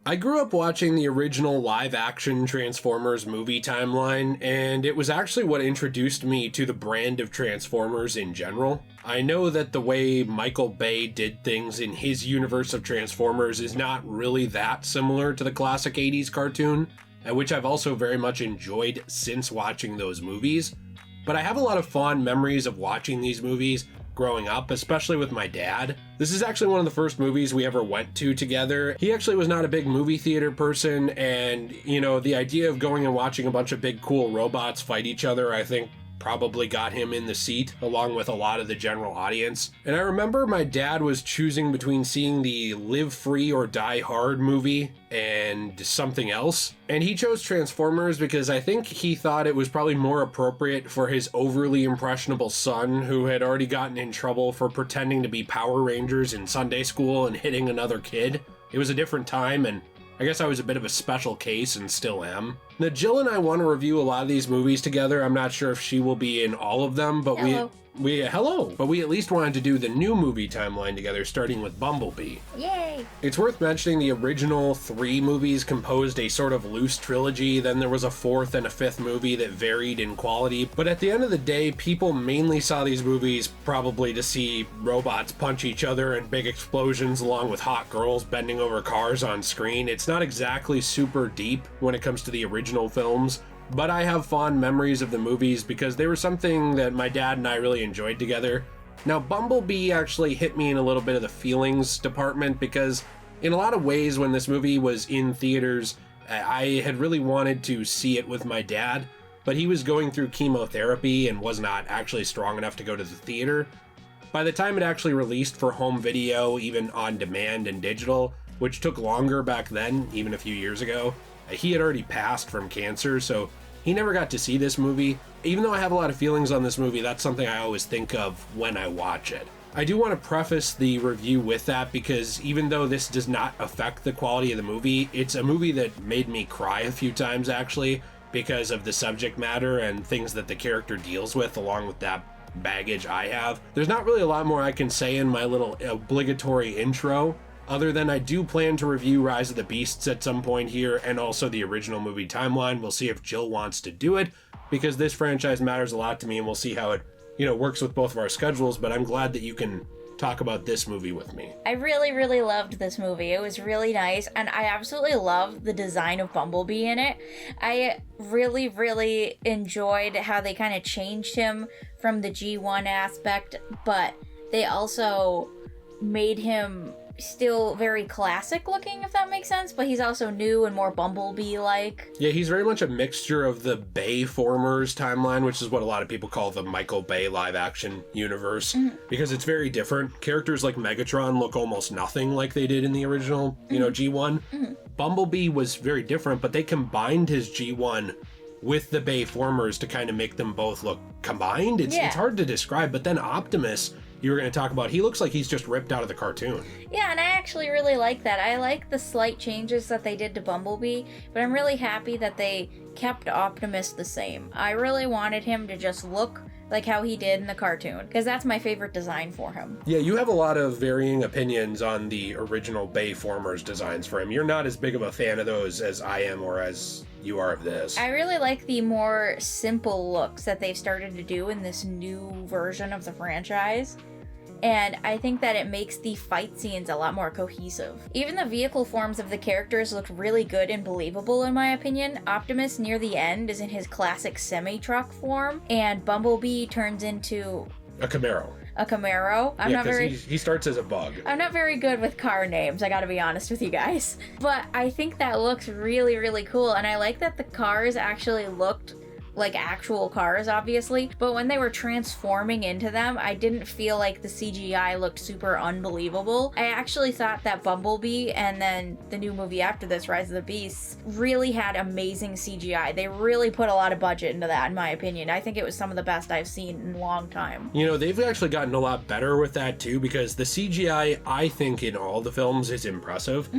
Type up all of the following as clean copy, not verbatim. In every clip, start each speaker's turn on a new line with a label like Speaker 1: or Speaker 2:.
Speaker 1: I grew up watching the original live-action Transformers movie timeline, and it was actually what introduced me to the brand of Transformers in general. I know that the way Michael Bay did things in his universe of Transformers is not really that similar to the classic 80s cartoon, which I've also very much enjoyed since watching those movies. But I have a lot of fond memories of watching these movies growing up, especially with my dad. This is actually one of the first movies we ever went to together. He actually was not a big movie theater person, and, you know, the idea of going and watching a bunch of big cool robots fight each other, I think, probably got him in the seat, along with a lot of the general audience. And I remember my dad was choosing between seeing the Live Free or Die Hard movie and something else. And he chose Transformers because I think he thought it was probably more appropriate for his overly impressionable son, who had already gotten in trouble for pretending to be Power Rangers in Sunday school and hitting another kid. It was a different time, and I guess I was a bit of a special case and still am. Now, Jill and I want to review a lot of these movies together. I'm not sure if she will be in all of them, but we at least wanted to do the new movie timeline together, starting with Bumblebee.
Speaker 2: Yay!
Speaker 1: It's worth mentioning the original 3 movies composed a sort of loose trilogy. Then there was a 4th and a 5th movie that varied in quality. But at the end of the day, people mainly saw these movies probably to see robots punch each other and big explosions along with hot girls bending over cars on screen. It's not exactly super deep when it comes to the original films, but I have fond memories of the movies because they were something that my dad and I really enjoyed together. Now, Bumblebee actually hit me in a little bit of the feelings department because in a lot of ways when this movie was in theaters, I had really wanted to see it with my dad, but he was going through chemotherapy and was not actually strong enough to go to the theater. By the time it actually released for home video, even on demand and digital, which took longer back then, even a few years ago, he had already passed from cancer, so he never got to see this movie. Even though I have a lot of feelings on this movie, that's something I always think of when I watch it. I do want to preface the review with that because even though this does not affect the quality of the movie, it's a movie that made me cry a few times actually because of the subject matter and things that the character deals with along with that baggage I have. There's not really a lot more I can say in my little obligatory intro, other than I do plan to review Rise of the Beasts at some point here, and also the original movie timeline. We'll see if Jill wants to do it, because this franchise matters a lot to me, and we'll see how it, works with both of our schedules, but I'm glad that you can talk about this movie with me.
Speaker 2: I really, really loved this movie. It was really nice, and I absolutely loved the design of Bumblebee in it. I really, really enjoyed how they kind of changed him from the G1 aspect, but they also made him still very classic looking, if that makes sense, but he's also new and more Bumblebee-like.
Speaker 1: Yeah, he's very much a mixture of the Bayformers timeline, which is what a lot of people call the Michael Bay live-action universe, because it's very different. Characters like Megatron look almost nothing like they did in the original, G1. Bumblebee was very different, but they combined his G1 with the Bayformers to kind of make them both look combined. It's hard to describe, but then Optimus, you were going to talk about, he looks like he's just ripped out of the cartoon.
Speaker 2: Yeah, and I actually really like that. I like the slight changes that they did to Bumblebee, but I'm really happy that they kept Optimus the same. I really wanted him to just look like how he did in the cartoon, because that's my favorite design for him.
Speaker 1: Yeah, you have a lot of varying opinions on the original Bayformers designs for him. You're not as big of a fan of those as I am or as you are of this.
Speaker 2: I really like the more simple looks that they've started to do in this new version of the franchise. And I think that it makes the fight scenes a lot more cohesive. Even the vehicle forms of the characters look really good and believable in my opinion. Optimus near the end is in his classic semi-truck form, and Bumblebee turns into
Speaker 1: a Camaro.
Speaker 2: A Camaro.
Speaker 1: He starts as a bug.
Speaker 2: I'm not very good with car names, I gotta be honest with you guys. But I think that looks really, really cool, and I like that the cars actually looked like actual cars, obviously, but when they were transforming into them, I didn't feel like the CGI looked super unbelievable. I actually thought that Bumblebee and then the new movie after this, Rise of the Beasts, really had amazing CGI. They really put a lot of budget into that, in my opinion. I think it was some of the best I've seen in a long time.
Speaker 1: They've actually gotten a lot better with that too, because the CGI, I think, in all the films is impressive.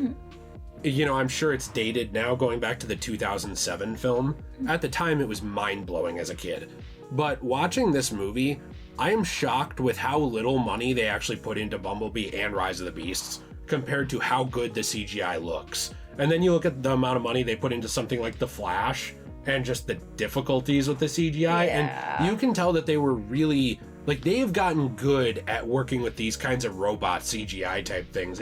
Speaker 1: I'm sure it's dated now, going back to the 2007 film. At the time, it was mind-blowing as a kid. But watching this movie, I am shocked with how little money they actually put into Bumblebee and Rise of the Beasts compared to how good the CGI looks. And then you look at the amount of money they put into something like The Flash and just the difficulties with the CGI.
Speaker 2: Yeah.
Speaker 1: And you can tell that they were really, like, they have gotten good at working with these kinds of robot CGI type things.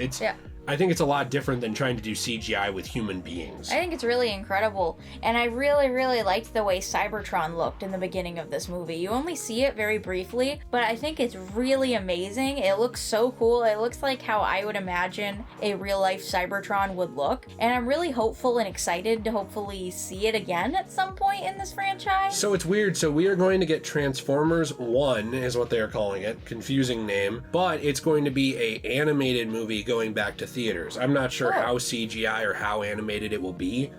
Speaker 1: I think it's a lot different than trying to do CGI with human beings.
Speaker 2: I think it's really incredible. And I really, really liked the way Cybertron looked in the beginning of this movie. You only see it very briefly, but I think it's really amazing. It looks so cool. It looks like how I would imagine a real-life Cybertron would look. And I'm really hopeful and excited to hopefully see it again at some point in this franchise.
Speaker 1: So it's weird. So we are going to get Transformers 1, is what they are calling it. Confusing name. But it's going to be a animated movie going back to theaters. I'm not sure how CGI or how animated it will be.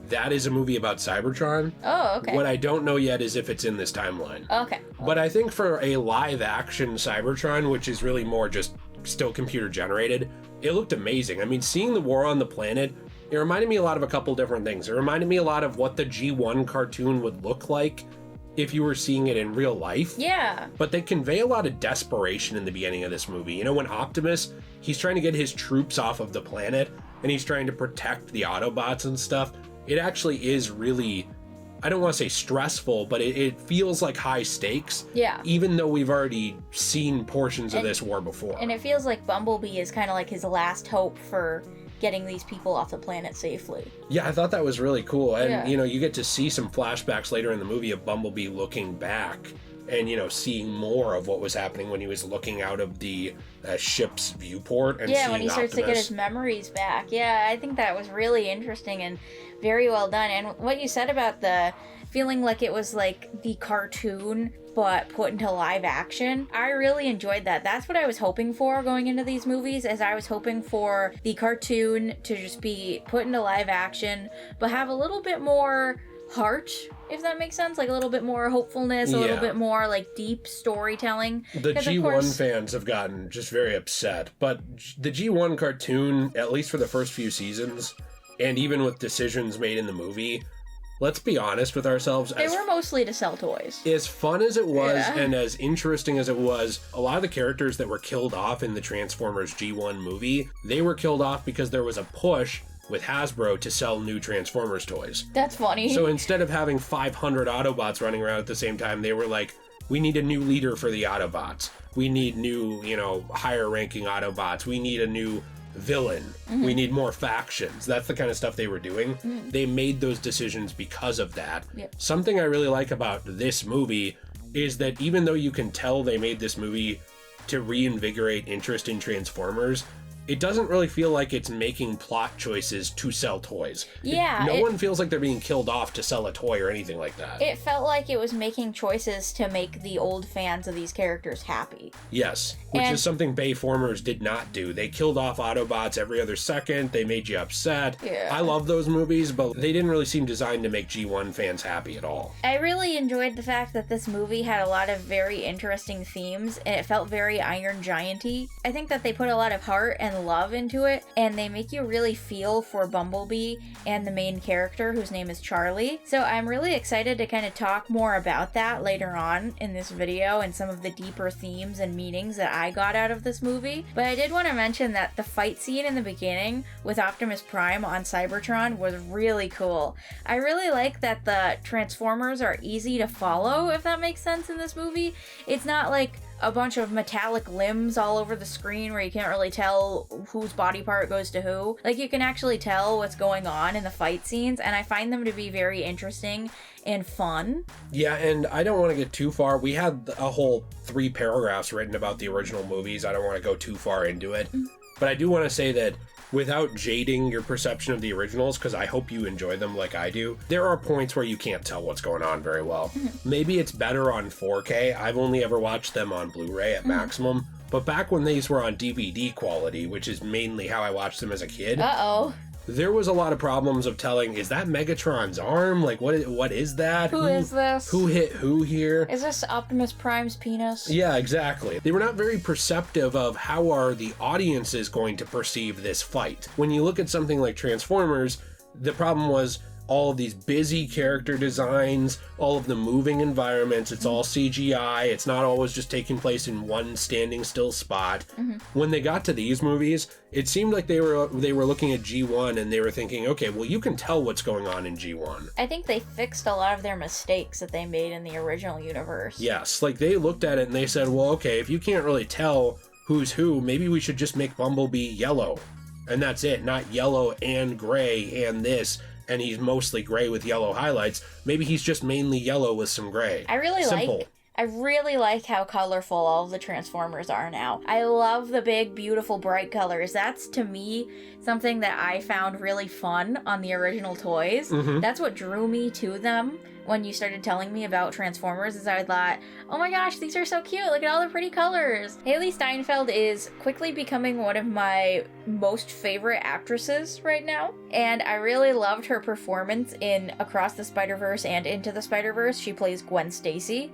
Speaker 1: That is a movie about Cybertron.
Speaker 2: Oh, okay.
Speaker 1: What I don't know yet is if it's in this timeline.
Speaker 2: Okay.
Speaker 1: But I think for a live action Cybertron, which is really more just still computer generated, it looked amazing. I mean, seeing the war on the planet, it reminded me a lot of a couple different things. It reminded me a lot of what the G1 cartoon would look like if you were seeing it in real life.
Speaker 2: Yeah.
Speaker 1: But they convey a lot of desperation in the beginning of this movie. You know, when Optimus, he's trying to get his troops off of the planet, and he's trying to protect the Autobots and stuff, it actually is really, I don't want to say stressful, but it feels like high stakes.
Speaker 2: Yeah.
Speaker 1: Even though we've already seen portions of this war before.
Speaker 2: And it feels like Bumblebee is kind of like his last hope for getting these people off the planet safely.
Speaker 1: Yeah, I thought that was really cool. And, you know, you get to see some flashbacks later in the movie of Bumblebee looking back and, you know, seeing more of what was happening when he was looking out of the ship's viewport and seeing
Speaker 2: when he starts to get his memories back. Yeah, I think that was really interesting and very well done. And what you said about the feeling like it was like the cartoon but put into live action, I really enjoyed that. That's what I was hoping for going into these movies, as I was hoping for the cartoon to just be put into live action but have a little bit more heart, if that makes sense, like a little bit more hopefulness, a little bit more like deep storytelling.
Speaker 1: The G1 fans have gotten just very upset, but the G1 cartoon, at least for the first few seasons, and even with decisions made in the movie, let's be honest with ourselves.
Speaker 2: They were mostly to sell toys.
Speaker 1: As fun as it was and as interesting as it was, a lot of the characters that were killed off in the Transformers G1 movie, they were killed off because there was a push with Hasbro to sell new Transformers toys.
Speaker 2: That's funny.
Speaker 1: So instead of having 500 Autobots running around at the same time, they were like, we need a new leader for the Autobots. We need new, you know, higher ranking Autobots. We need a new villain. We need more factions. That's the kind of stuff they were doing. They made those decisions because of that. Something I really like about this movie is that even though you can tell they made this movie to reinvigorate interest in Transformers, it doesn't really feel like it's making plot choices to sell toys.
Speaker 2: Yeah.
Speaker 1: No one feels like they're being killed off to sell a toy or anything like that.
Speaker 2: It felt like it was making choices to make the old fans of these characters happy.
Speaker 1: Yes, which is something Bayformers did not do. They killed off Autobots every other second. They made you upset.
Speaker 2: Yeah.
Speaker 1: I love those movies, but they didn't really seem designed to make G1 fans happy at all.
Speaker 2: I really enjoyed the fact that this movie had a lot of very interesting themes, and it felt very Iron Giant-y. I think that they put a lot of heart and love into it, and they make you really feel for Bumblebee and the main character, whose name is Charlie. So I'm really excited to kind of talk more about that later on in this video and some of the deeper themes and meanings that I got out of this movie. But I did want to mention that the fight scene in the beginning with Optimus Prime on Cybertron was really cool. I really like that the Transformers are easy to follow, if that makes sense, in this movie. It's not like a bunch of metallic limbs all over the screen where you can't really tell whose body part goes to who. Like, you can actually tell what's going on in the fight scenes, and I find them to be very interesting and fun.
Speaker 1: Yeah, and I don't want to get too far. We had a whole 3 paragraphs written about the original movies. I don't want to go too far into it. But I do want to say that without jading your perception of the originals, because I hope you enjoy them like I do, there are points where you can't tell what's going on very well. Maybe it's better on 4K. I've only ever watched them on Blu-ray at maximum. But back when these were on DVD quality, which is mainly how I watched them as a kid, there was a lot of problems of telling, is that Megatron's arm? Like, what is that?
Speaker 2: Who is this?
Speaker 1: Who hit who here?
Speaker 2: Is this Optimus Prime's penis?
Speaker 1: Yeah, exactly. They were not very perceptive of how are the audiences going to perceive this fight. When you look at something like Transformers, the problem was all of these busy character designs, all of the moving environments. It's all CGI. It's not always just taking place in one standing still spot. When they got to these movies, it seemed like they were looking at G1 and they were thinking, okay, well, you can tell what's going on in G1.
Speaker 2: I think they fixed a lot of their mistakes that they made in the original universe.
Speaker 1: Yes, like they looked at it and they said, well, okay, if you can't really tell who's who, maybe we should just make Bumblebee yellow. And that's it, not yellow and gray and this, and he's mostly gray with yellow highlights. Maybe he's just mainly yellow with some gray.
Speaker 2: I really like how colorful all of the Transformers are now. I love the big, beautiful, bright colors. That's, to me, something that I found really fun on the original toys. That's what drew me to them when you started telling me about Transformers, is I thought, oh my gosh, these are so cute. Look at all the pretty colors. Haley Steinfeld is quickly becoming one of my most favorite actresses right now. And I really loved her performance in Across the Spider-Verse and Into the Spider-Verse. She plays Gwen Stacy.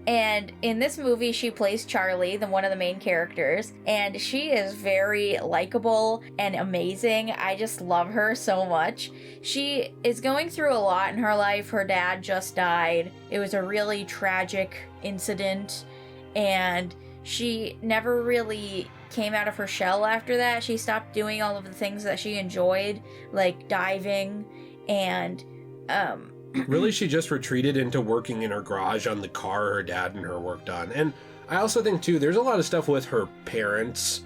Speaker 2: And in this movie, she plays Charlie, one of the main characters, and she is very likable and amazing. I just love her so much. She is going through a lot in her life. Her dad just died. It was a really tragic incident, and she never really came out of her shell after that. She stopped doing all of the things that she enjoyed, like diving and
Speaker 1: really, she just retreated into working in her garage on the car her dad and her worked on. And I also think, too, there's a lot of stuff with her parents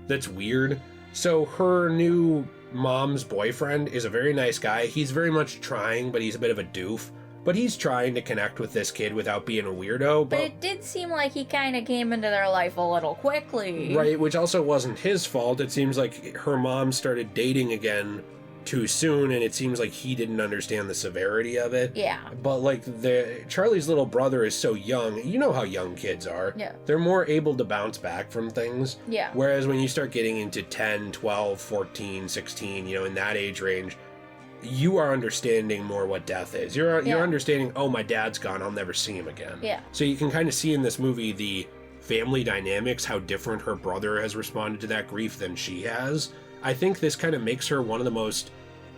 Speaker 1: that's weird. So her new mom's boyfriend is a very nice guy. He's very much trying, but he's a bit of a doof. But he's trying to connect with this kid without being a weirdo.
Speaker 2: But it did seem like he kind of came into their life a little quickly.
Speaker 1: Right, which also wasn't his fault. It seems like her mom started dating again too soon, and it seems like he didn't understand the severity of it.
Speaker 2: Yeah.
Speaker 1: But like Charlie's little brother is so young. You know how young kids are.
Speaker 2: Yeah.
Speaker 1: They're more able to bounce back from things.
Speaker 2: Yeah.
Speaker 1: Whereas when you start getting into 10, 12, 14, 16, in that age range, you are understanding more what death is. You're understanding, oh, my dad's gone, I'll never see him again.
Speaker 2: Yeah.
Speaker 1: So you can kind of see in this movie the family dynamics, how different her brother has responded to that grief than she has. I think this kind of makes her one of the most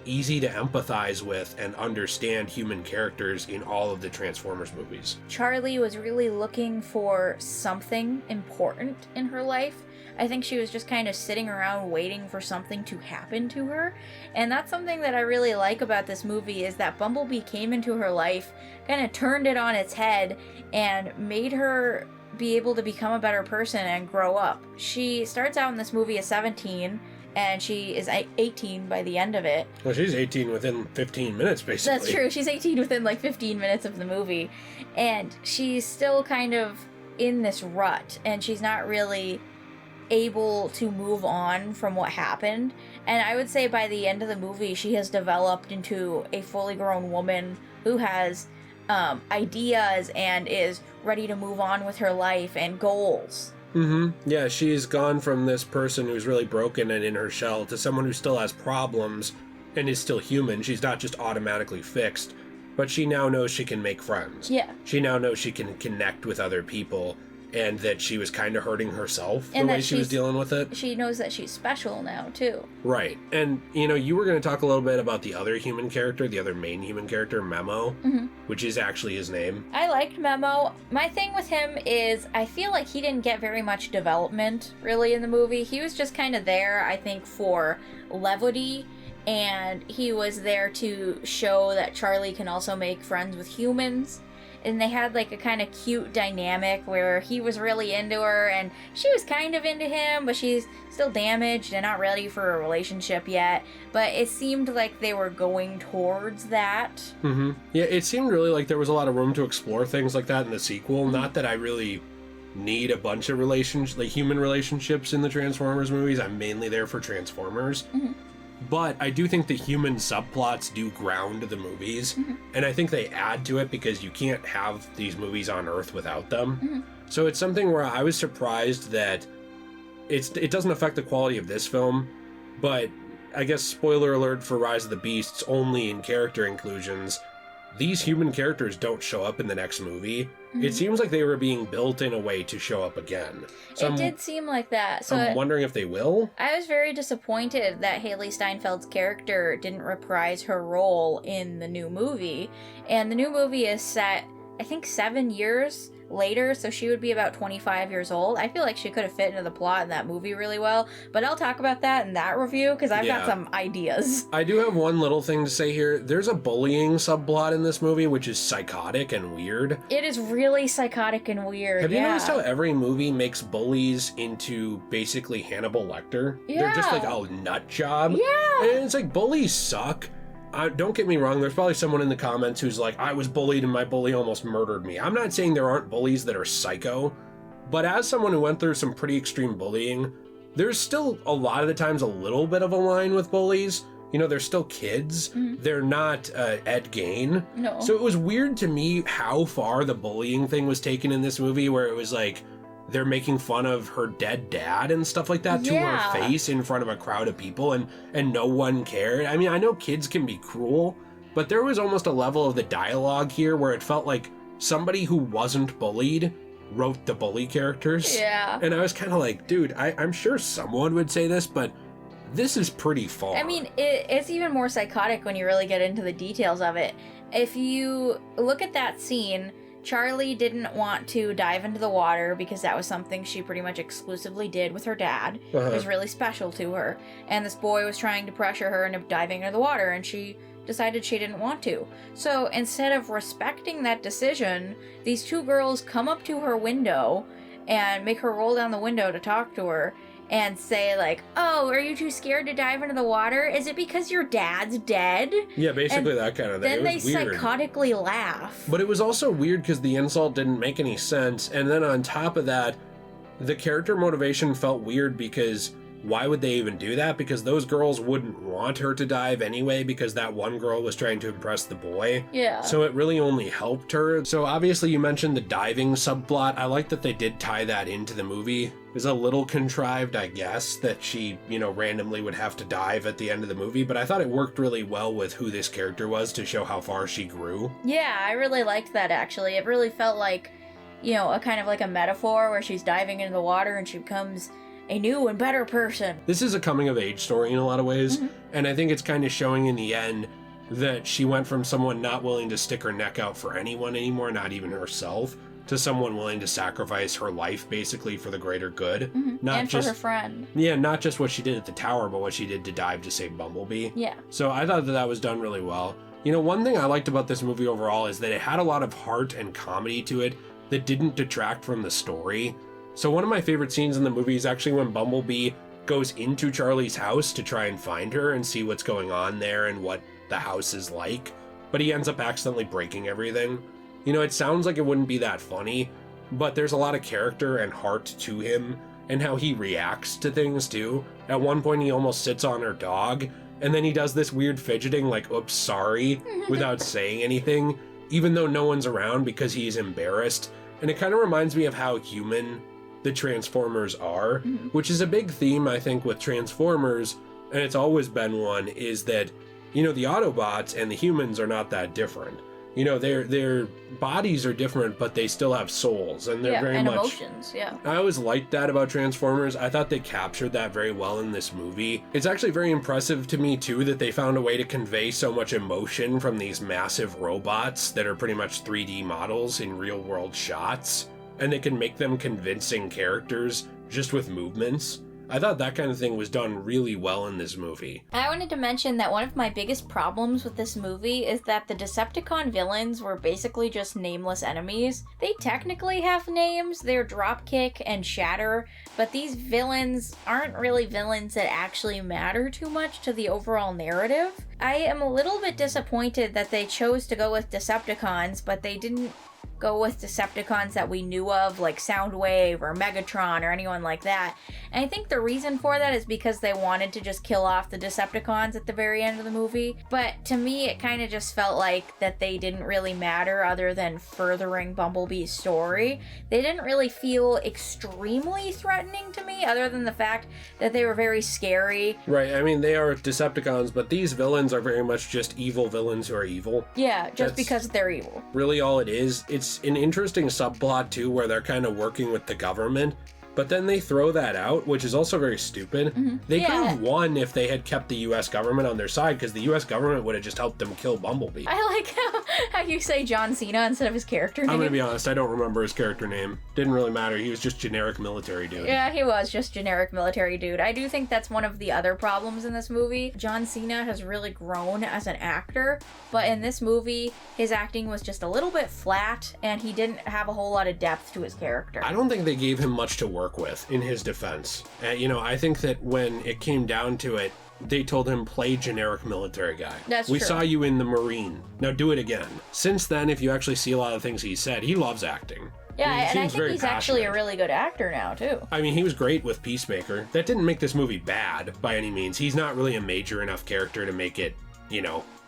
Speaker 1: easy to empathize with and understand human characters in all of the Transformers movies.
Speaker 2: Charlie was really looking for something important in her life. I think she was just kind of sitting around waiting for something to happen to her. And that's something that I really like about this movie, is that Bumblebee came into her life, kind of turned it on its head, and made her be able to become a better person and grow up. She starts out in this movie as 17, and she is 18 by the end of it.
Speaker 1: Well, she's 18 within 15 minutes, basically.
Speaker 2: That's true. She's 18 within like 15 minutes of the movie. And she's still kind of in this rut, and she's not really able to move on from what happened. And I would say by the end of the movie, she has developed into a fully grown woman who has ideas and is ready to move on with her life and goals.
Speaker 1: Yeah, she's gone from this person who's really broken and in her shell to someone who still has problems and is still human. She's not just automatically fixed, but she now knows she can make friends.
Speaker 2: Yeah.
Speaker 1: She now knows she can connect with other people, and that she was kind of hurting herself the way she was dealing with it.
Speaker 2: She knows that she's special now, too.
Speaker 1: Right. And, you were going to talk a little bit about the other human character, the other main human character, Memo, which is actually his name.
Speaker 2: I liked Memo. My thing with him is I feel like he didn't get very much development, really, in the movie. He was just kind of there, I think, for levity, and he was there to show that Charlie can also make friends with humans. And they had like a kind of cute dynamic where he was really into her and she was kind of into him, but she's still damaged and not ready for a relationship yet. But it seemed like they were going towards that.
Speaker 1: Yeah, it seemed really like there was a lot of room to explore things like that in the sequel. Not that I really need a bunch of human relationships in the Transformers movies. I'm mainly there for Transformers. But I do think the human subplots do ground the movies, and I think they add to it because you can't have these movies on Earth without them. So it's something where I was surprised that it doesn't affect the quality of this film, but I guess spoiler alert for Rise of the Beasts, only in character inclusions, these human characters don't show up in the next movie. It seems like they were being built in a way to show up again. So
Speaker 2: It did seem like that. So
Speaker 1: I'm wondering if they will.
Speaker 2: I was very disappointed that Haley Steinfeld's character didn't reprise her role in the new movie. And the new movie is set, I think, 7 years later, so she would be about 25 years old. I feel like she could have fit into the plot in that movie really well, but I'll talk about that in that review because I've got some ideas.
Speaker 1: I do have one little thing to say here. There's a bullying subplot in this movie, which is psychotic and weird.
Speaker 2: It is really psychotic and weird.
Speaker 1: Have you noticed how every movie makes bullies into basically Hannibal Lecter?
Speaker 2: Yeah.
Speaker 1: They're just like a nut job.
Speaker 2: Yeah.
Speaker 1: And it's like, bullies suck. Don't get me wrong, there's probably someone in the comments who's like, I was bullied and my bully almost murdered me. I'm not saying there aren't bullies that are psycho, but as someone who went through some pretty extreme bullying, there's still a lot of the times a little bit of a line with bullies. You know, they're still kids. They're not Ed Gein.
Speaker 2: No.
Speaker 1: So it was weird to me how far the bullying thing was taken in this movie, where it was like, they're making fun of her dead dad and stuff like that to her face in front of a crowd of people, and no one cared. I mean, I know kids can be cruel, but there was almost a level of the dialogue here where it felt like somebody who wasn't bullied wrote the bully characters.
Speaker 2: Yeah.
Speaker 1: And I was kind of like, dude, I'm sure someone would say this, but this is pretty far.
Speaker 2: I mean, it's even more psychotic when you really get into the details of it. If you look at that scene, Charlie didn't want to dive into the water because that was something she pretty much exclusively did with her dad. It was really special to her. And this boy was trying to pressure her into diving into the water, and she decided she didn't want to. So instead of respecting that decision, these two girls come up to her window and make her roll down the window to talk to her and say like, oh, are you too scared to dive into the water? Is it because your dad's dead?
Speaker 1: Yeah, basically
Speaker 2: And
Speaker 1: that kind of thing.
Speaker 2: Then
Speaker 1: It was
Speaker 2: they
Speaker 1: weird.
Speaker 2: psychotically laugh.
Speaker 1: But it was also weird because the insult didn't make any sense. And then on top of that, the character motivation felt weird because why would they even do that? Because those girls wouldn't want her to dive anyway because that one girl was trying to impress the boy.
Speaker 2: Yeah.
Speaker 1: So it really only helped her. So obviously you mentioned the diving subplot. I like that they did tie that into the movie. It was a little contrived, I guess, that she, randomly would have to dive at the end of the movie, but I thought it worked really well with who this character was to show how far she grew.
Speaker 2: Yeah, I really liked that actually. It really felt like, a kind of like a metaphor where she's diving into the water and she becomes a new and better person.
Speaker 1: This is a coming of age story in a lot of ways, and I think it's kind of showing in the end that she went from someone not willing to stick her neck out for anyone anymore, not even herself, to someone willing to sacrifice her life basically for the greater good. Not
Speaker 2: and
Speaker 1: just
Speaker 2: for her friend.
Speaker 1: Yeah, not just what she did at the tower, but what she did to dive to save Bumblebee.
Speaker 2: Yeah.
Speaker 1: So I thought that was done really well. One thing I liked about this movie overall is that it had a lot of heart and comedy to it that didn't detract from the story. So one of my favorite scenes in the movie is actually when Bumblebee goes into Charlie's house to try and find her and see what's going on there and what the house is like, but he ends up accidentally breaking everything. It sounds like it wouldn't be that funny, but there's a lot of character and heart to him and how he reacts to things too. At one point he almost sits on her dog, and then he does this weird fidgeting like, oops, sorry, without saying anything, even though no one's around because he's embarrassed. And it kind of reminds me of how human the Transformers are, which is a big theme, I think, with Transformers, and it's always been one, is that, the Autobots and the humans are not that different. Their bodies are different, but they still have souls, and they're very much
Speaker 2: emotions. Yeah.
Speaker 1: I always liked that about Transformers. I thought they captured that very well in this movie. It's actually very impressive to me, too, that they found a way to convey so much emotion from these massive robots that are pretty much 3D models in real-world shots, and they can make them convincing characters just with movements. I thought that kind of thing was done really well in this movie.
Speaker 2: I wanted to mention that one of my biggest problems with this movie is that the Decepticon villains were basically just nameless enemies. They technically have names, they're Dropkick and Shatter, but these villains aren't really villains that actually matter too much to the overall narrative. I am a little bit disappointed that they chose to go with Decepticons, but they didn't go with Decepticons that we knew of, like Soundwave or Megatron or anyone like that. And I think the reason for that is because they wanted to just kill off the Decepticons at the very end of the movie. But to me, it kind of just felt like that they didn't really matter other than furthering Bumblebee's story. They didn't really feel extremely threatening to me, other than the fact that they were very scary.
Speaker 1: Right, I mean, they are Decepticons, but these villains are very much just evil villains who are evil.
Speaker 2: Yeah, just because they're evil.
Speaker 1: Really all it is. It's an interesting subplot, too, where they're kind of working with the government. But then they throw that out, which is also very stupid.
Speaker 2: Mm-hmm.
Speaker 1: They could have won if they had kept the U.S. government on their side, because the U.S. government would have just helped them kill Bumblebee.
Speaker 2: I like how you say John Cena instead of his character name.
Speaker 1: I'm going to be honest, I don't remember his character name. Didn't really matter. He was just generic military dude.
Speaker 2: Yeah, he was just generic military dude. I do think that's one of the other problems in this movie. John Cena has really grown as an actor, but in this movie, his acting was just a little bit flat, and he didn't have a whole lot of depth to his character.
Speaker 1: I don't think they gave him much to work with, in his defense. I think that when it came down to it, they told him, play generic military guy.
Speaker 2: That's
Speaker 1: We
Speaker 2: true.
Speaker 1: saw you in the Marine. Now do it again. Since then, if you actually see a lot of things he said, he loves acting.
Speaker 2: Yeah,
Speaker 1: He
Speaker 2: and I
Speaker 1: seems
Speaker 2: think
Speaker 1: very
Speaker 2: he's actually a
Speaker 1: passionate.
Speaker 2: really good actor now, too.
Speaker 1: I mean, he was great with Peacemaker. That didn't make this movie bad, by any means. He's not really a major enough character to make it,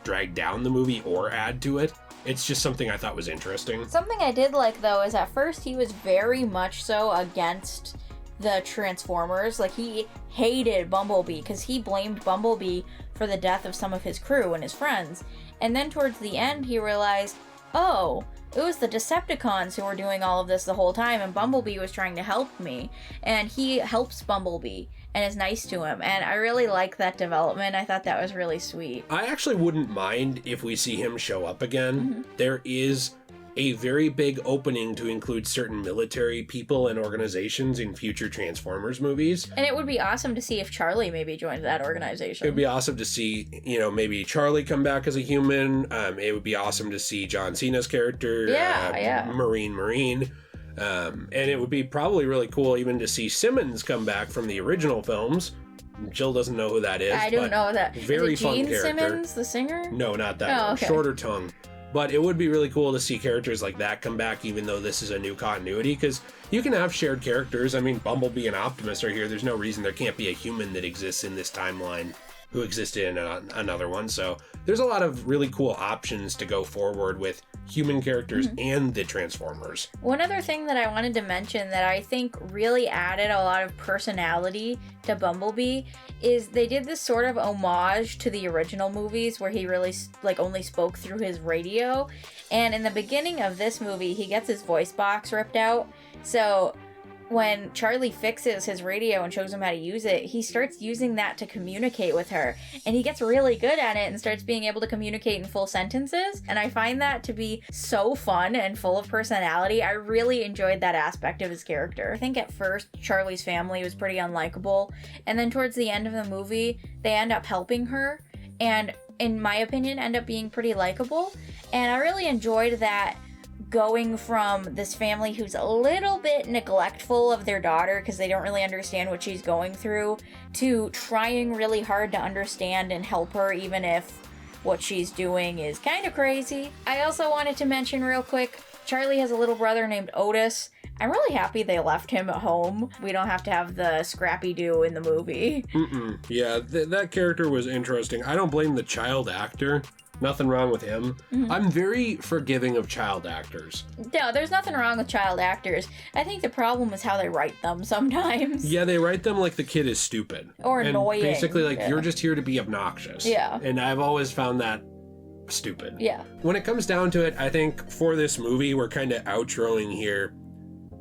Speaker 1: drag down the movie or add to it. It's just something I thought was interesting.
Speaker 2: Something I did like, though, is at first he was very much so against the Transformers. Like, he hated Bumblebee because he blamed Bumblebee for the death of some of his crew and his friends. And then towards the end, he realized, oh, it was the Decepticons who were doing all of this the whole time, and Bumblebee was trying to help me. And he helps Bumblebee and is nice to him. And I really like that development. I thought that was really sweet.
Speaker 1: I actually wouldn't mind if we see him show up again.
Speaker 2: Mm-hmm.
Speaker 1: There is a very big opening to include certain military people and organizations in future Transformers movies.
Speaker 2: And it would be awesome to see if Charlie maybe joined that organization.
Speaker 1: It would be awesome to see, maybe Charlie come back as a human. It would be awesome to see John Cena's character, Marine. And it would be probably really cool even to see Simmons come back from the original films. Jill doesn't know who that is.
Speaker 2: I don't know that.
Speaker 1: Very
Speaker 2: is it
Speaker 1: fun
Speaker 2: Gene
Speaker 1: character.
Speaker 2: Simmons, the singer?
Speaker 1: No, not that one.
Speaker 2: Okay.
Speaker 1: Shorter tongue. But it would be really cool to see characters like that come back, even though this is a new continuity, because you can have shared characters. I mean, Bumblebee and Optimus are here. There's no reason there can't be a human that exists in this timeline who existed in another one. So there's a lot of really cool options to go forward with human characters and the Transformers.
Speaker 2: One other thing that I wanted to mention that I think really added a lot of personality to Bumblebee is they did this sort of homage to the original movies where he really only spoke through his radio. And in the beginning of this movie, he gets his voice box ripped out. So when Charlie fixes his radio and shows him how to use it, he starts using that to communicate with her. And he gets really good at it and starts being able to communicate in full sentences. And I find that to be so fun and full of personality. I really enjoyed that aspect of his character. I think at first, Charlie's family was pretty unlikable. And then towards the end of the movie, they end up helping her. And in my opinion, end up being pretty likable. And I really enjoyed that, going from this family who's a little bit neglectful of their daughter because they don't really understand what she's going through, to trying really hard to understand and help her even if what she's doing is kind of crazy. I also wanted to mention real quick, Charlie has a little brother named Otis. I'm really happy they left him at home. We don't have to have the Scrappy-Doo in the movie.
Speaker 1: Yeah, that character was interesting. I don't blame the child actor. Nothing wrong with him. I'm very forgiving of child actors.
Speaker 2: No, there's nothing wrong with child actors. I think the problem is how they write them sometimes.
Speaker 1: Yeah, they write them like the kid is stupid.
Speaker 2: Or
Speaker 1: and
Speaker 2: annoying.
Speaker 1: Basically, like,
Speaker 2: Yeah.
Speaker 1: you're just here to be obnoxious.
Speaker 2: Yeah.
Speaker 1: And I've always found that stupid.
Speaker 2: Yeah.
Speaker 1: When it comes down to it, I think for this movie, we're kind of outroing here.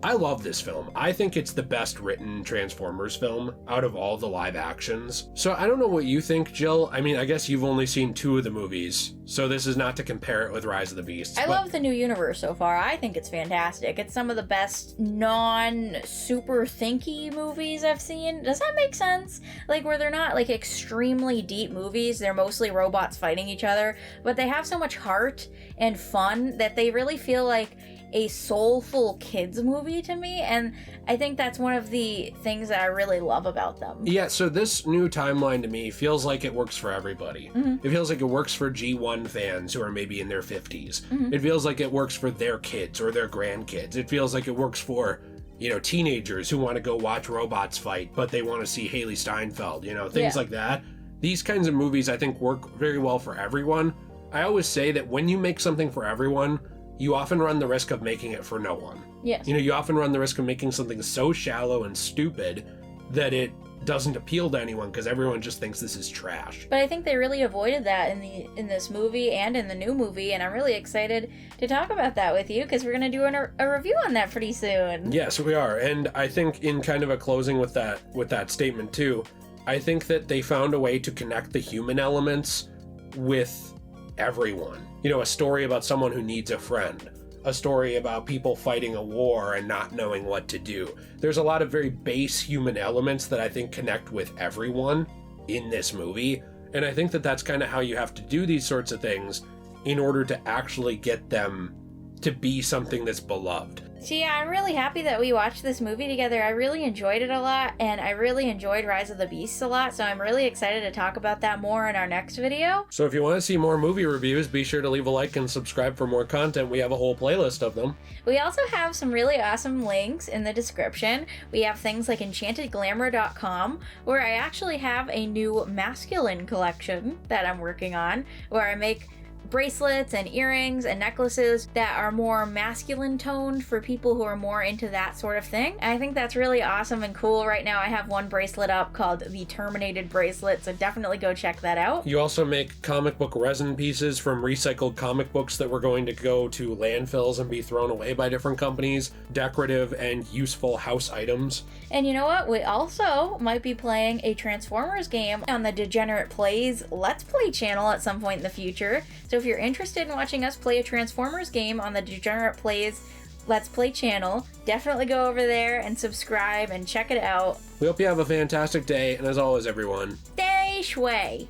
Speaker 1: I love this film. I think it's the best written Transformers film out of all the live actions. So I don't know what you think, Jill. I mean, I guess you've only seen 2 of the movies, so this is not to compare it with Rise of the Beasts.
Speaker 2: I love the new universe so far. I think it's fantastic. It's some of the best non-super thinky movies I've seen. Does that make sense? Like, where they're not like extremely deep movies. They're mostly robots fighting each other, but they have so much heart and fun that they really feel like a soulful kids movie to me, and I think that's one of the things that I really love about them.
Speaker 1: Yeah, so this new timeline to me feels like it works for everybody. It feels like it works for G1 fans who are maybe in their 50s. It feels like it works for their kids or their grandkids. It feels like it works for, you know, teenagers who want to go watch robots fight, but they want to see Haley Steinfeld, you know, things like that. These kinds of movies, I think, work very well for everyone. I always say that when you make something for everyone, you often run the risk of making it for no one.
Speaker 2: Yes.
Speaker 1: You know, you often run the risk of making something so shallow and stupid that it doesn't appeal to anyone because everyone just thinks this is trash.
Speaker 2: But I think they really avoided that in this movie and in the new movie, and I'm really excited to talk about that with you because we're going to do a review on that pretty soon.
Speaker 1: Yes, we are. And I think in kind of a closing with that statement too, I think that they found a way to connect the human elements with everyone. You know, a story about someone who needs a friend, a story about people fighting a war and not knowing what to do. There's a lot of very base human elements that I think connect with everyone in this movie. And I think that that's kind of how you have to do these sorts of things in order to actually get them to be something that's beloved.
Speaker 2: So yeah, I'm really happy that we watched this movie together. I really enjoyed it a lot, and I really enjoyed Rise of the Beasts a lot, so I'm really excited to talk about that more in our next video.
Speaker 1: So if you want to see more movie reviews, be sure to leave a like and subscribe for more content. We have a whole playlist of them.
Speaker 2: We also have some really awesome links in the description. We have things like enchantedglamour.com, where I actually have a new masculine collection that I'm working on, where I make bracelets and earrings and necklaces that are more masculine toned for people who are more into that sort of thing. And I think that's really awesome and cool. Right now I have one bracelet up called the Terminated bracelet, so definitely go check that out.
Speaker 1: You also make comic book resin pieces from recycled comic books that were going to go to landfills and be thrown away by different companies, decorative and useful house items.
Speaker 2: And you know what? We also might be playing a Transformers game on the Degenerate Plays Let's Play channel at some point in the future. So if you're interested in watching us play a Transformers game on the Degenerate Plays Let's Play channel, definitely go over there and subscribe and check it out.
Speaker 1: We hope you have a fantastic day, and as always, everyone,
Speaker 2: Stay shui!